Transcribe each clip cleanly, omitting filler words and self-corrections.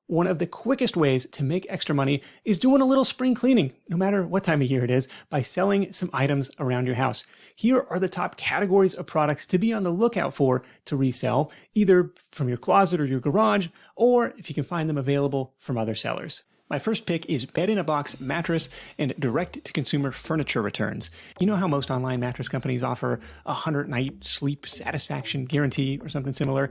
One of the quickest ways to make extra money is doing a little spring cleaning, no matter what time of year it is, by selling some items around your house. Here are the top categories of products to be on the lookout for to resell, either from your closet or your garage, or if you can find them available from other sellers. My first pick is bed-in-a-box mattress and direct-to-consumer furniture returns. You know how most online mattress companies offer a 100-night sleep satisfaction guarantee or something similar?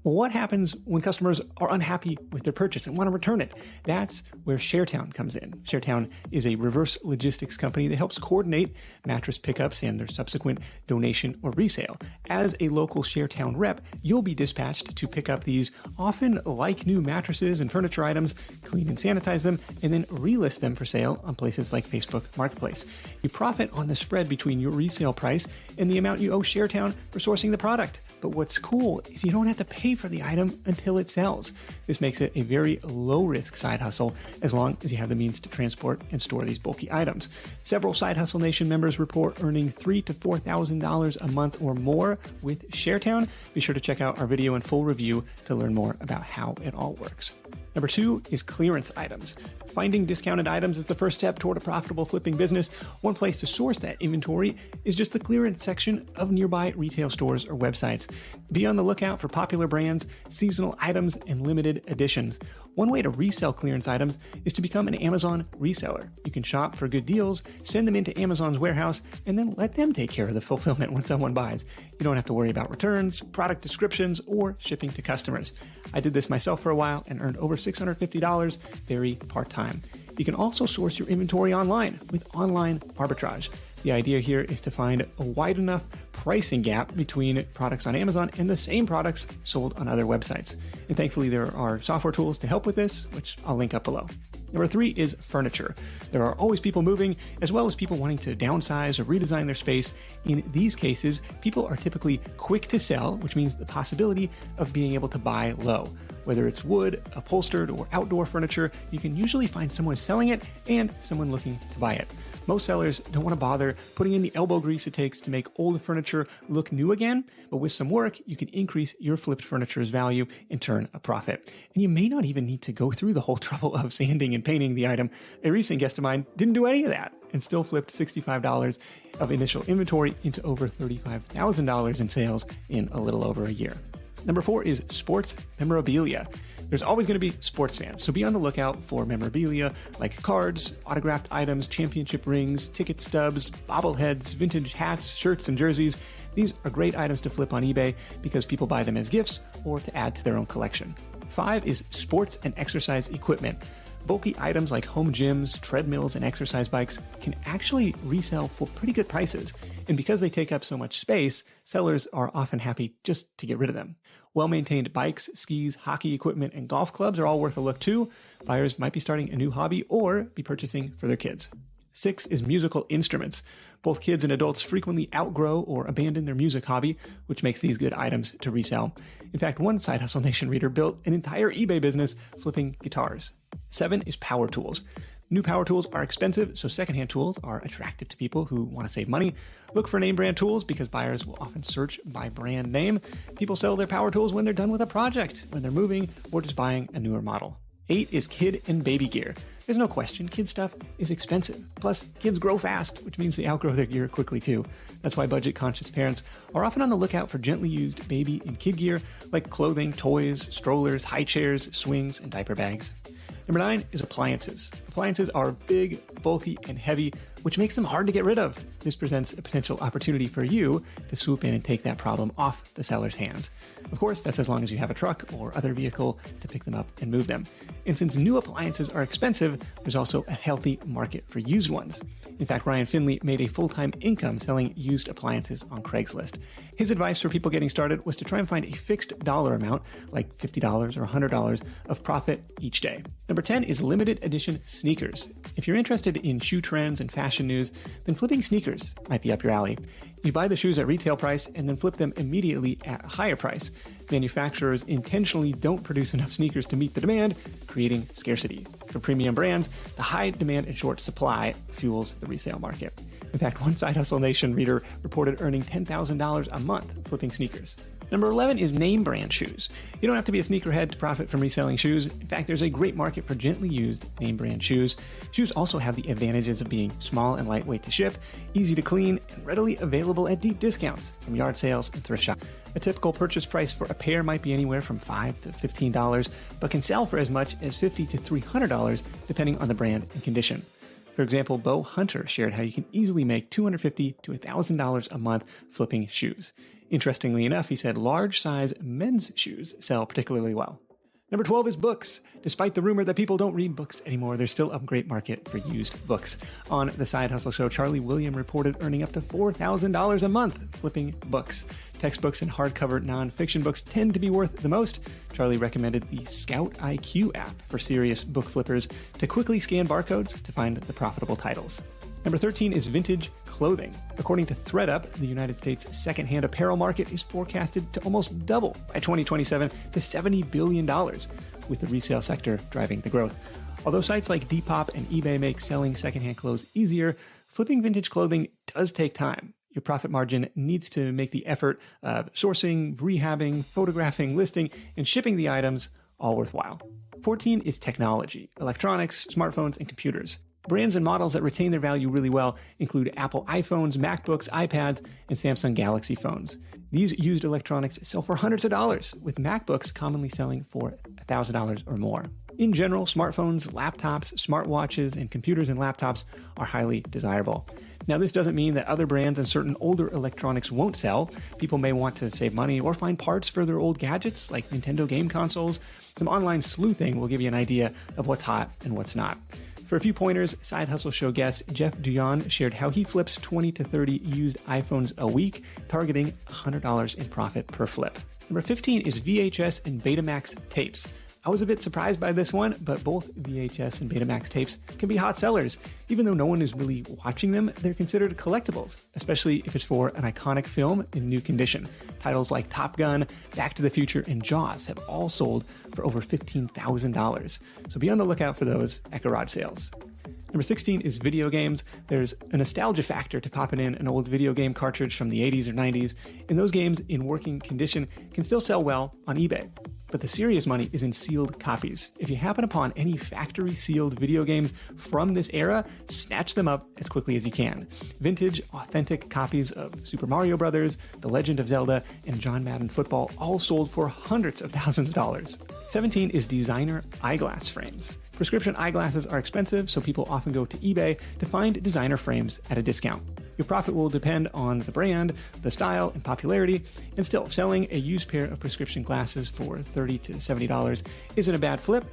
Well, what happens when customers are unhappy with their purchase and want to return it? That's where ShareTown comes in. ShareTown is a reverse logistics company that helps coordinate mattress pickups and their subsequent donation or resale. As a local ShareTown rep, you'll be dispatched to pick up these often like-new mattresses and furniture items, clean and sanitize them, and then relist them for sale on places like Facebook Marketplace. You profit on the spread between your resale price and the amount you owe ShareTown for sourcing the product. But what's cool is you don't have to pay for the item until it sells. This makes it a very low-risk side hustle as long as you have the means to transport and store these bulky items. Several Side Hustle Nation members report earning $3,000 to $4,000 a month or more with ShareTown. Be sure to check out our video and full review to learn more about how it all works. Number 2 is clearance items. Finding discounted items is the first step toward a profitable flipping business. One place to source that inventory is just the clearance section of nearby retail stores or websites. Be on the lookout for popular brands, seasonal items, and limited editions. One way to resell clearance items is to become an Amazon reseller. You can shop for good deals, send them into Amazon's warehouse, and then let them take care of the fulfillment when someone buys. You don't have to worry about returns, product descriptions, or shipping to customers. I did this myself for a while and earned over $650 very part-time. You can also source your inventory online with online arbitrage. The idea here is to find a wide enough pricing gap between products on Amazon and the same products sold on other websites. And thankfully, there are software tools to help with this, which I'll link up below. Number 3 is furniture. There are always people moving, as well as people wanting to downsize or redesign their space. In these cases, people are typically quick to sell, which means the possibility of being able to buy low. Whether it's wood, upholstered, or outdoor furniture, you can usually find someone selling it and someone looking to buy it. Most sellers don't want to bother putting in the elbow grease it takes to make old furniture look new again, but with some work, you can increase your flipped furniture's value and turn a profit. And you may not even need to go through the whole trouble of sanding and painting the item. A recent guest of mine didn't do any of that and still flipped $65 of initial inventory into over $35,000 in sales in a little over a year. Number 4 is sports memorabilia. There's always going to be sports fans, so be on the lookout for memorabilia like cards, autographed items, championship rings, ticket stubs, bobbleheads, vintage hats, shirts, and jerseys. These are great items to flip on eBay because people buy them as gifts or to add to their own collection. 5 is sports and exercise equipment. Bulky items like home gyms, treadmills, and exercise bikes can actually resell for pretty good prices. And because they take up so much space, sellers are often happy just to get rid of them. Well-maintained bikes, skis, hockey equipment, and golf clubs are all worth a look too. Buyers might be starting a new hobby or be purchasing for their kids. 6 is musical instruments. Both kids and adults frequently outgrow or abandon their music hobby, which makes these good items to resell. In fact, one Side Hustle Nation reader built an entire eBay business flipping guitars. 7 is power tools. New power tools are expensive, so secondhand tools are attractive to people who want to save money. Look for name brand tools because buyers will often search by brand name. People sell their power tools when they're done with a project, when they're moving, or just buying a newer model. 8 is kid and baby gear. There's no question, kid stuff is expensive. Plus, kids grow fast, which means they outgrow their gear quickly too. That's why budget-conscious parents are often on the lookout for gently used baby and kid gear like clothing, toys, strollers, high chairs, swings, and diaper bags. Number 9 is appliances. Appliances are big, bulky, and heavy, which makes them hard to get rid of. This presents a potential opportunity for you to swoop in and take that problem off the seller's hands. Of course, that's as long as you have a truck or other vehicle to pick them up and move them. And since new appliances are expensive, there's also a healthy market for used ones. In fact, Ryan Finley made a full-time income selling used appliances on Craigslist. His advice for people getting started was to try and find a fixed dollar amount, like $50 or $100 of profit each day. Number 10 is limited edition sneakers. If you're interested in shoe trends and fashion news, then flipping sneakers might be up your alley. You buy the shoes at retail price and then flip them immediately at a higher price. Manufacturers intentionally don't produce enough sneakers to meet the demand, creating scarcity. For premium brands, the high demand and short supply fuels the resale market. In fact, one Side Hustle Nation reader reported earning $10,000 a month flipping sneakers. Number 11 is name brand shoes. You don't have to be a sneakerhead to profit from reselling shoes. In fact, there's a great market for gently used name brand shoes. Shoes also have the advantages of being small and lightweight to ship, easy to clean, and readily available at deep discounts from yard sales and thrift shops. A typical purchase price for a pair might be anywhere from $5 to $15, but can sell for as much as $50 to $300 depending on the brand and condition. For example, Bo Hunter shared how you can easily make $250 to $1,000 a month flipping shoes. Interestingly enough, he said large size men's shoes sell particularly well. Number 12 is books. Despite the rumor that people don't read books anymore, there's still a great market for used books. On the Side Hustle Show, Charlie William reported earning up to $4,000 a month flipping books. Textbooks and hardcover nonfiction books tend to be worth the most. Charlie recommended the Scout IQ app for serious book flippers to quickly scan barcodes to find the profitable titles. Number 13 is vintage clothing. According to ThredUp, the United States secondhand apparel market is forecasted to almost double by 2027 to $70 billion, with the resale sector driving the growth. Although sites like Depop and eBay make selling secondhand clothes easier, flipping vintage clothing does take time. Your profit margin needs to make the effort of sourcing, rehabbing, photographing, listing, and shipping the items all worthwhile. 14 is technology, electronics, smartphones, and computers. Brands and models that retain their value really well include Apple iPhones, MacBooks, iPads, and Samsung Galaxy phones. These used electronics sell for hundreds of dollars, with MacBooks commonly selling for $1,000 or more. In general, smartphones, laptops, smartwatches, and computers and laptops are highly desirable. Now, this doesn't mean that other brands and certain older electronics won't sell. People may want to save money or find parts for their old gadgets, like Nintendo game consoles. Some online sleuthing will give you an idea of what's hot and what's not. For a few pointers, Side Hustle Show guest Jeff Duyon shared how he flips 20 to 30 used iPhones a week, targeting $100 in profit per flip. Number 15 is VHS and Betamax tapes. I was a bit surprised by this one, but both VHS and Betamax tapes can be hot sellers. Even though no one is really watching them, they're considered collectibles, especially if it's for an iconic film in new condition. Titles like Top Gun, Back to the Future, and Jaws have all sold for over $15,000. So be on the lookout for those at garage sales. Number 16 is video games. There's a nostalgia factor to popping in an old video game cartridge from the 80s or 90s, and those games in working condition can still sell well on eBay. But the serious money is in sealed copies. If you happen upon any factory sealed video games from this era, snatch them up as quickly as you can. Vintage, authentic copies of Super Mario Bros., The Legend of Zelda, and John Madden Football all sold for hundreds of thousands of dollars. 17 is designer eyeglass frames. Prescription eyeglasses are expensive, so people often go to eBay to find designer frames at a discount. Your profit will depend on the brand, the style, and popularity, and still, selling a used pair of prescription glasses for $30 to $70 isn't a bad flip,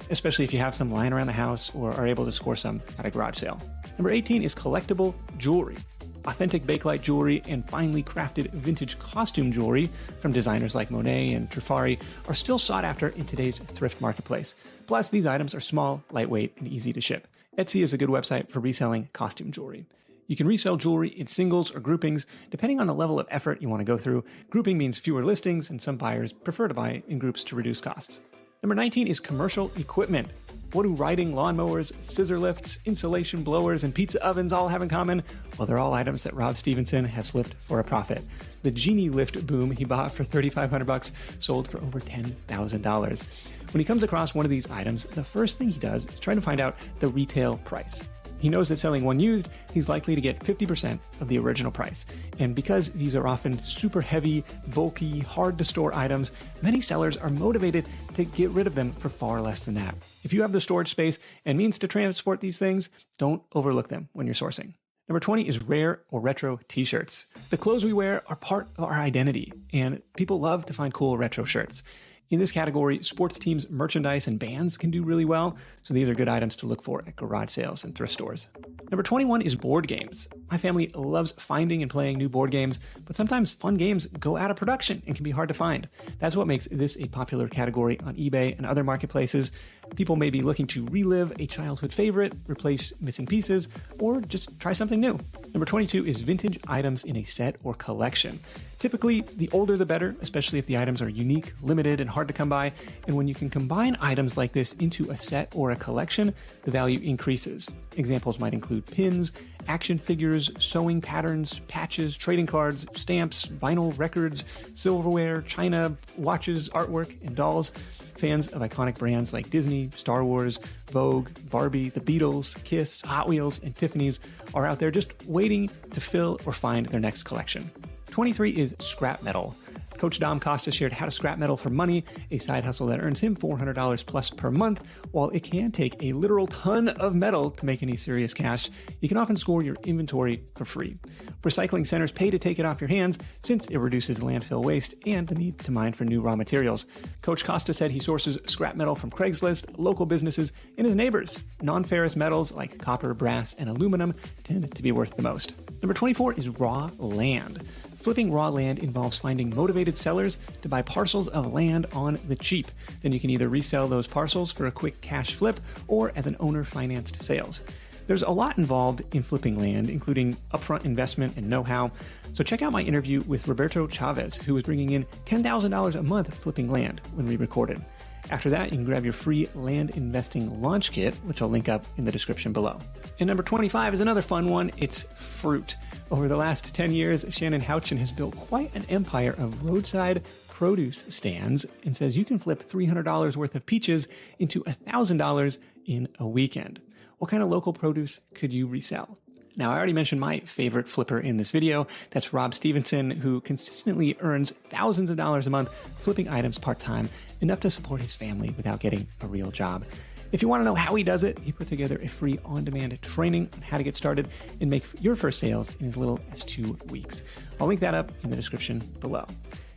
especially if you have some lying around the house or are able to score some at a garage sale. Number 18 is collectible jewelry. Authentic bakelite jewelry and finely crafted vintage costume jewelry from designers like Monet and Trifari are still sought after in today's thrift marketplace. Plus, these items are small, lightweight, and easy to ship. Etsy is a good website for reselling costume jewelry. You can resell jewelry in singles or groupings, depending on the level of effort you want to go through. Grouping means fewer listings, and some buyers prefer to buy in groups to reduce costs. Number 19 is commercial equipment. What do riding lawnmowers, scissor lifts, insulation blowers, and pizza ovens all have in common? Well, they're all items that Rob Stevenson has flipped for a profit. The Genie Lift boom he bought for $3,500 sold for over $10,000. When he comes across one of these items, the first thing he does is try to find out the retail price. He knows that selling one used, he's likely to get 50% of the original price. And because these are often super heavy, bulky, hard to store items, many sellers are motivated to get rid of them for far less than that. If you have the storage space and means to transport these things, don't overlook them when you're sourcing. Number 20 is rare or retro t-shirts. The clothes we wear are part of our identity, and people love to find cool retro shirts. In this category, sports teams, merchandise, and bands can do really well, so these are good items to look for at garage sales and thrift stores. Number 21 is board games. My family loves finding and playing new board games, but sometimes fun games go out of production and can be hard to find. That's what makes this a popular category on eBay and other marketplaces. People may be looking to relive a childhood favorite, replace missing pieces, or just try something new. Number 22 is vintage items in a set or collection. Typically, the older the better, especially if the items are unique, limited, and hard to come by. And when you can combine items like this into a set or a collection, the value increases. Examples might include pins, action figures, sewing patterns, patches, trading cards, stamps, vinyl records, silverware, china, watches, artwork, and dolls. Fans of iconic brands like Disney, Star Wars, Vogue, Barbie, The Beatles, Kiss, Hot Wheels, and Tiffany's are out there just waiting to fill or find their next collection. 23 is scrap metal. Coach Dom Costa shared how to scrap metal for money, a side hustle that earns him $400 plus per month. While it can take a literal ton of metal to make any serious cash, you can often score your inventory for free. Recycling centers pay to take it off your hands since it reduces landfill waste and the need to mine for new raw materials. Coach Costa said he sources scrap metal from Craigslist, local businesses, and his neighbors. Non-ferrous metals like copper, brass, and aluminum tend to be worth the most. Number 24 is raw land. Flipping raw land involves finding motivated sellers to buy parcels of land on the cheap. Then you can either resell those parcels for a quick cash flip or as an owner-financed sales. There's a lot involved in flipping land, including upfront investment and know-how. So check out my interview with Roberto Chavez, who was bringing in $10,000 a month flipping land when we recorded. After that, you can grab your free land investing launch kit, which I'll link up in the description below. And number 25 is another fun one. It's fruit. Over the last 10 years, Shannon Houchin has built quite an empire of roadside produce stands and says you can flip $300 worth of peaches into $1,000 in a weekend. What kind of local produce could you resell? Now, I already mentioned my favorite flipper in this video. That's Rob Stevenson, who consistently earns thousands of dollars a month flipping items part-time, enough to support his family without getting a real job. If you want to know how he does it, he put together a free on-demand training on how to get started and make your first sales in as little as 2 weeks. I'll link that up in the description below.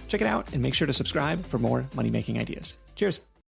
Check it out and make sure to subscribe for more money-making ideas. Cheers.